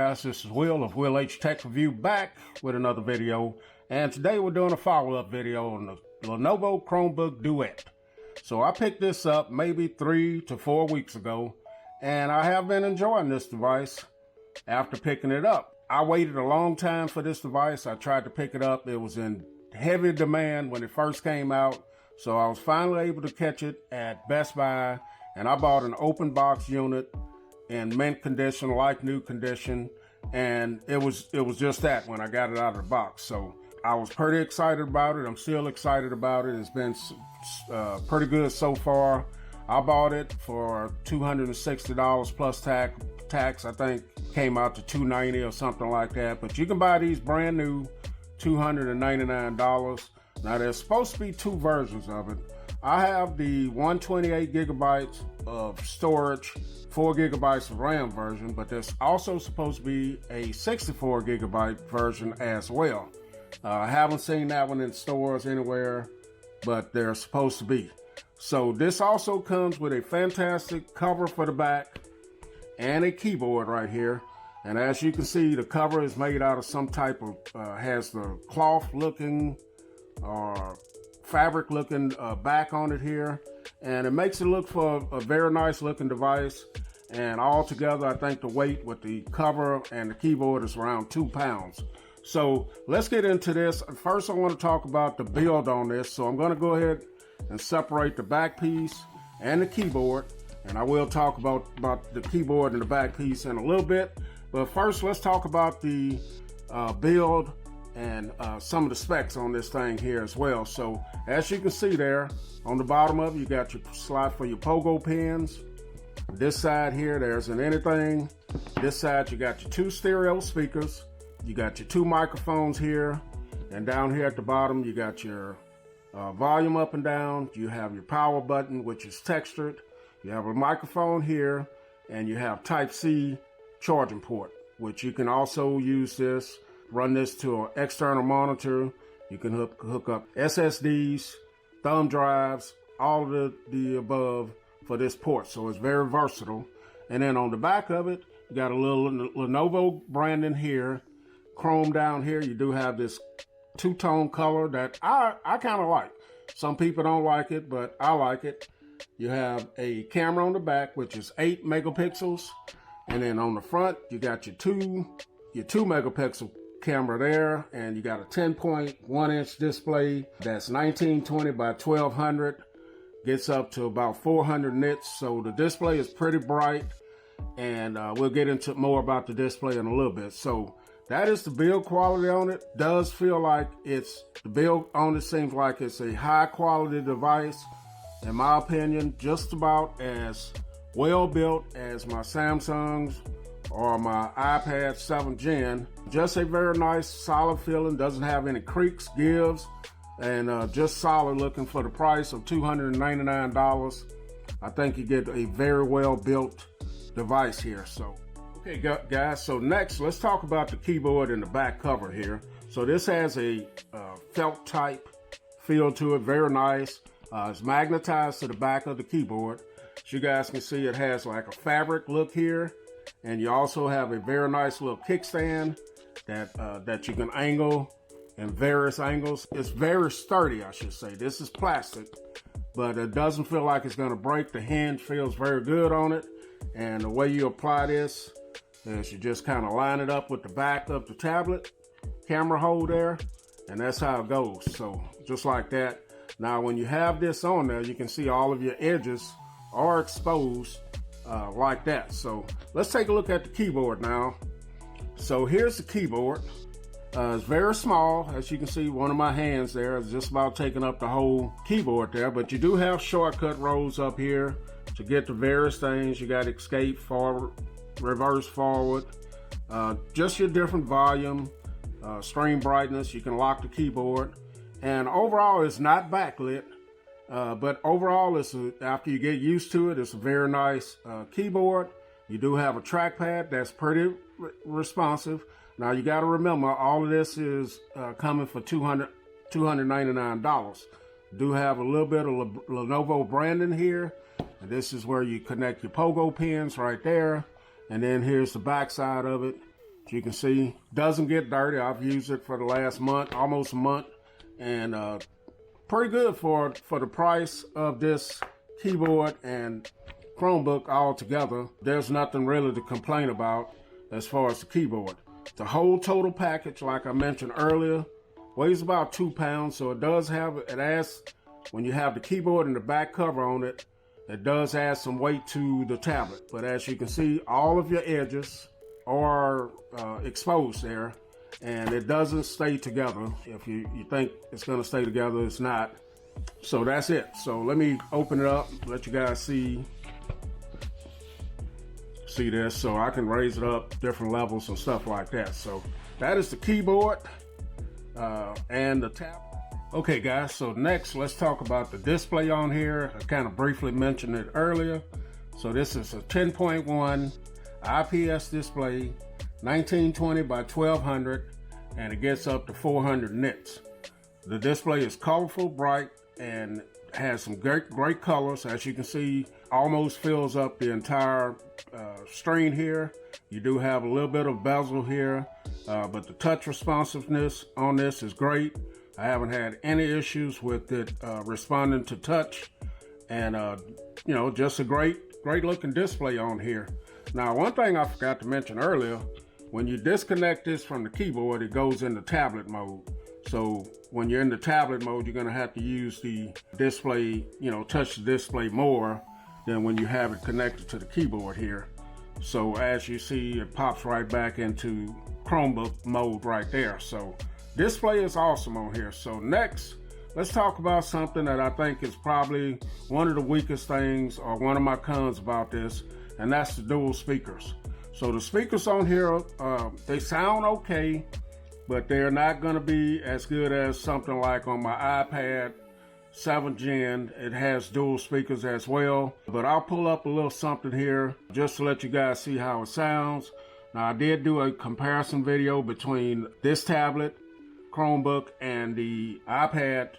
guys, this is Will of Will H Tech Review back with another video, and today we're doing a follow-up video on the Lenovo Chromebook Duet. So I picked this up maybe 3 to 4 weeks ago, and I have been enjoying this device after picking it up. I waited a long time for this device. I tried to pick it up. It was in heavy demand when it first came out, so I was finally able to catch it at Best Buy, and I bought an open box unit in mint condition, like new condition, and it was just that when I got it out of the box. So I was pretty excited about it. I'm still excited about it. It's been pretty good so far. I bought it for $260 plus tax. I think came out to $290 or something like that. But you can buy these brand new, $299. Now there's supposed to be 2 versions of it. I have the 128 gigabytes of storage, 4 gigabytes of RAM version, but there's also supposed to be a 64 gigabyte version as well. I haven't seen that one in stores anywhere, but they're supposed to be. So this also comes with a fantastic cover for the back and a keyboard right here. And as you can see, the cover is made out of some type of, has the cloth looking or fabric looking back on it here, and it makes it look for a very nice looking device. And altogether, I think the weight with the cover and the keyboard is around 2 pounds. So let's get into this. First, I want to talk about the build on this. So I'm going to go ahead and separate the back piece and the keyboard, and I will talk about the keyboard and the back piece in a little bit. But first, let's talk about the build and some of the specs on this thing here as well. So as you can see there, on the bottom of it, you got your slot for your pogo pins. This side here, there isn't anything. This side, you got your 2 stereo speakers. You got your 2 microphones here. And down here at the bottom, you got your volume up and down. You have your power button, which is textured. You have a microphone here, and you have Type-C charging port, which you can also use this, run this to an external monitor. You can hook up SSDs, thumb drives, all of the above for this port. So it's very versatile. And then on the back of it, you got a little Lenovo branding here. Chrome down here, you do have this 2-tone color that I kind of like. Some people don't like it, but I like it. You have a camera on the back, which is 8 megapixels. And then on the front, you got your 2 megapixel camera there, and you got a 10.1 inch display that's 1920 by 1200, gets up to about 400 nits. So the display is pretty bright, and we'll get into more about the display in a little bit. So that is the build quality on it. Does feel like the build on it seems like it's a high quality device, in my opinion, just about as well built as my Samsung's or my iPad 7th Gen. Just a very nice, solid feeling. Doesn't have any creaks, gives, and just solid looking for the price of $299. I think you get a very well built device here. So, okay, guys. So next, let's talk about the keyboard and the back cover here. So this has a felt type feel to it, very nice. It's magnetized to the back of the keyboard. As you guys can see, it has like a fabric look here. And you also have a very nice little kickstand that you can angle in various angles. It's very sturdy, I should say. This is plastic, but it doesn't feel like it's going to break. The hinge feels very good on it. And the way you apply this is you just kind of line it up with the back of the tablet camera hole there, and that's how it goes. So just like that. Now, when you have this on there, you can see all of your edges are exposed like that. So let's take a look at the keyboard now. So here's the keyboard. It's very small. As you can see, one of my hands there is just about taking up the whole keyboard there, but you do have shortcut rows up here to get to various things. You got escape, forward, reverse, forward, just your different volume, screen brightness. You can lock the keyboard, and overall it's not backlit. But overall, after you get used to it, it's a very nice keyboard. You do have a trackpad that's pretty responsive. Now, you got to remember, all of this is coming for $299. Do have a little bit of Lenovo branding here. And this is where you connect your pogo pins right there. And then here's the back side of it. As you can see, doesn't get dirty. I've used it for the last month, almost a month, and pretty good for the price of this keyboard and Chromebook all together. There's nothing really to complain about as far as the keyboard. The whole total package, like I mentioned earlier, weighs about 2 pounds, so it does have, it adds, when you have the keyboard and the back cover on it, it does add some weight to the tablet. But as you can see, all of your edges are exposed there, and it doesn't stay together. If you think it's gonna stay together, it's not. So that's it. So let me open it up, let you guys see this, so I can raise it up different levels and stuff like that. So that is the keyboard and the tablet. Okay guys, so next let's talk about the display on here. I kind of briefly mentioned it earlier. So this is a 10.1 IPS display, 1920 by 1200, and it gets up to 400 nits. The display is colorful, bright, and has some great colors. As you can see, almost fills up the entire screen here. You do have a little bit of bezel here, but the touch responsiveness on this is great. I haven't had any issues with it responding to touch, and you know, just a great looking display on here. Now, one thing I forgot to mention earlier, when you disconnect this from the keyboard, it goes into tablet mode. So when you're in the tablet mode, you're gonna have to use the display, you know, touch the display more than when you have it connected to the keyboard here. So as you see, it pops right back into Chromebook mode right there. So display is awesome on here. So next, let's talk about something that I think is probably one of the weakest things, or one of my cons about this, and that's the dual speakers. So the speakers on here, they sound okay, but they're not gonna be as good as something like on my iPad 7th Gen. It has dual speakers as well, but I'll pull up a little something here just to let you guys see how it sounds. Now, I did do a comparison video between this tablet, Chromebook, and the iPad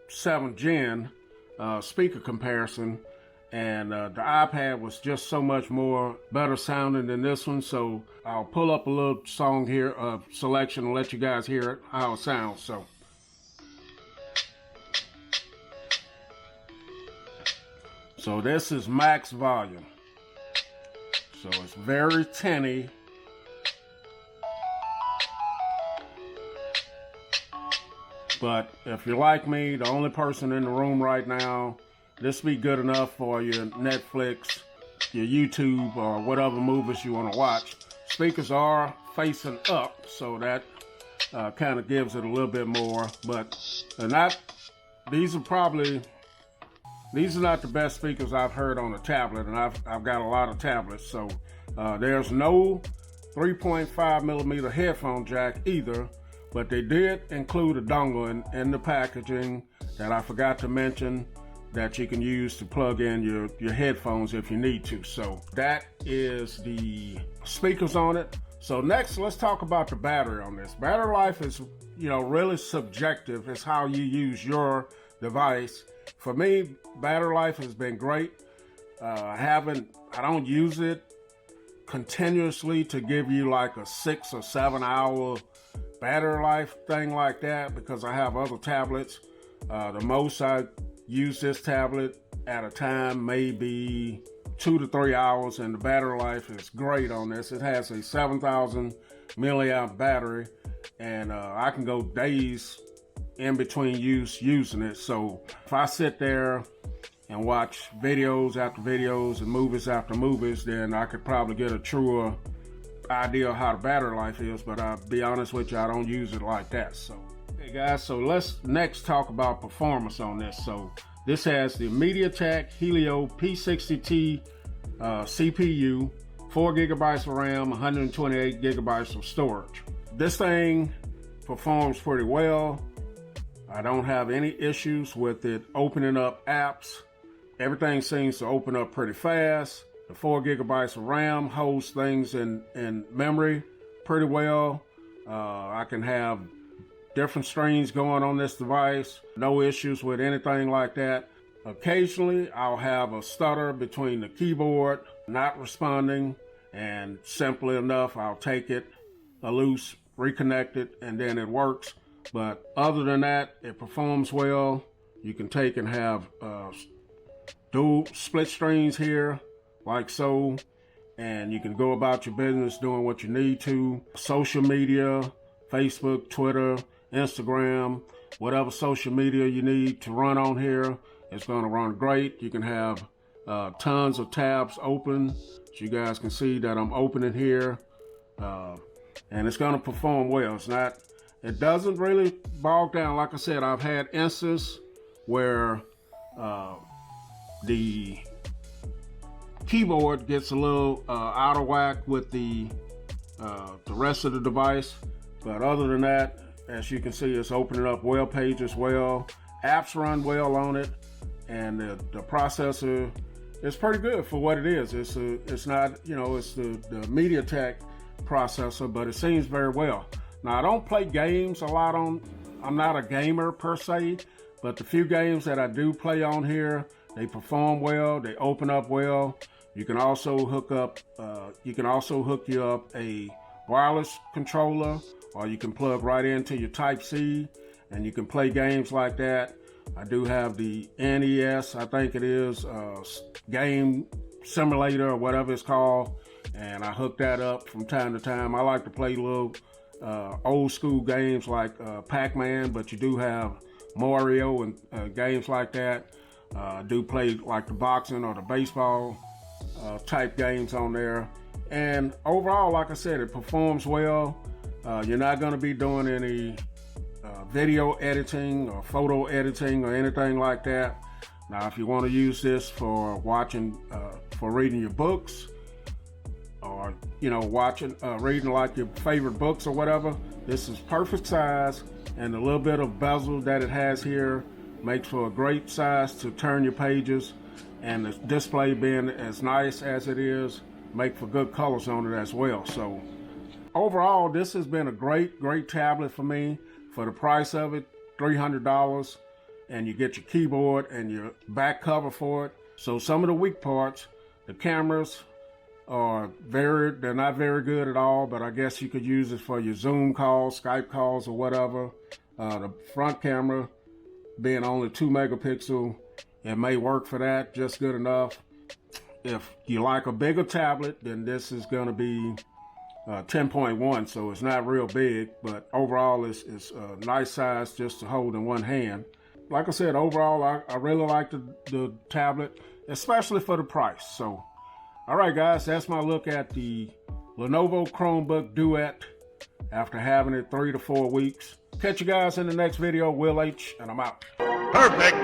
7th Gen speaker comparison, and the iPad was just so much more better sounding than this one. So I'll pull up a little song here of selection and let you guys hear it, how it sounds. So this is max volume. So it's very tinny. But if you're like me, the only person in the room right now, this be good enough for your Netflix, your YouTube, or whatever movies you want to watch. Speakers are facing up, so that kind of gives it a little bit more. But these are not the best speakers I've heard on a tablet, and I've got a lot of tablets. So there's no 3.5 millimeter headphone jack either, but they did include a dongle in the packaging that I forgot to mention, that you can use to plug in your headphones if you need to. So that is the speakers on it. So next, let's talk about the battery on this. Battery life is, you know, really subjective. It's how you use your device. For me, battery life has been great. I don't use it continuously to give you like a 6 or 7 hour battery life thing like that, because I have other tablets. The most I use this tablet at a time maybe 2 to 3 hours, and the battery life is great on this. It has a 7,000 milliamp battery, and I can go days in between using it. So if I sit there and watch videos after videos and movies after movies, then I could probably get a truer idea of how the battery life is. But I'll be honest with you, I don't use it like that. So okay guys, so let's next talk about performance on this. So this has the MediaTek Helio P60T CPU, 4 gigabytes of RAM, 128 gigabytes of storage. This thing performs pretty well. I don't have any issues with it opening up apps. Everything seems to open up pretty fast. The 4 gigabytes of RAM holds things in memory pretty well. I can have different screens going on this device. No issues with anything like that. Occasionally, I'll have a stutter between the keyboard not responding and simply enough, I'll take it loose, reconnect it, and then it works. But other than that, it performs well. You can take and have dual split screens here, like so, and you can go about your business doing what you need to. Social media, Facebook, Twitter, Instagram, whatever social media you need to run on here, it's going to run great. You can have tons of tabs open, so you guys can see that I'm opening here, and it's going to perform well. It doesn't really bog down. Like I said, I've had instances where the keyboard gets a little out of whack with the rest of the device, but other than that, as you can see, it's opening up web pages well, apps run well on it, and the processor is pretty good for what it is. It's not, it's the MediaTek processor, but it seems very well. Now, I don't play games a lot I'm not a gamer per se, but the few games that I do play on here, they perform well, they open up well. You can also hook you up a wireless controller, or you can plug right into your Type-C, and you can play games like that. I do have the NES, I think it is, game simulator or whatever it's called, and I hook that up from time to time. I like to play little old school games like Pac-Man, but you do have Mario and games like that. I do play like the boxing or the baseball type games on there. And overall, like I said, it performs well. You're not going to be doing any video editing or photo editing or anything like that. Now, if you want to use this for watching, for reading your books, or reading like your favorite books or whatever, this is perfect size, and the little bit of bezel that it has here makes for a great size to turn your pages, and the display being as nice as it is, make for good colors on it as well. So overall, this has been a great tablet for me. For the price of it, $300, and you get your keyboard and your back cover for it. So some of the weak parts, the cameras they're not very good at all, but I guess you could use it for your Zoom calls, Skype calls, or whatever. The front camera being only 2 megapixel, it may work for that just good enough. If you like a bigger tablet, then this is going to be 10.1, so it's not real big, but overall it's a nice size just to hold in one hand. Like I said, overall I really like the tablet, especially for the price. So all right, guys, that's my look at the Lenovo Chromebook Duet after having it 3 to 4 weeks. Catch you guys in the next video. Will H, and I'm out. Perfect.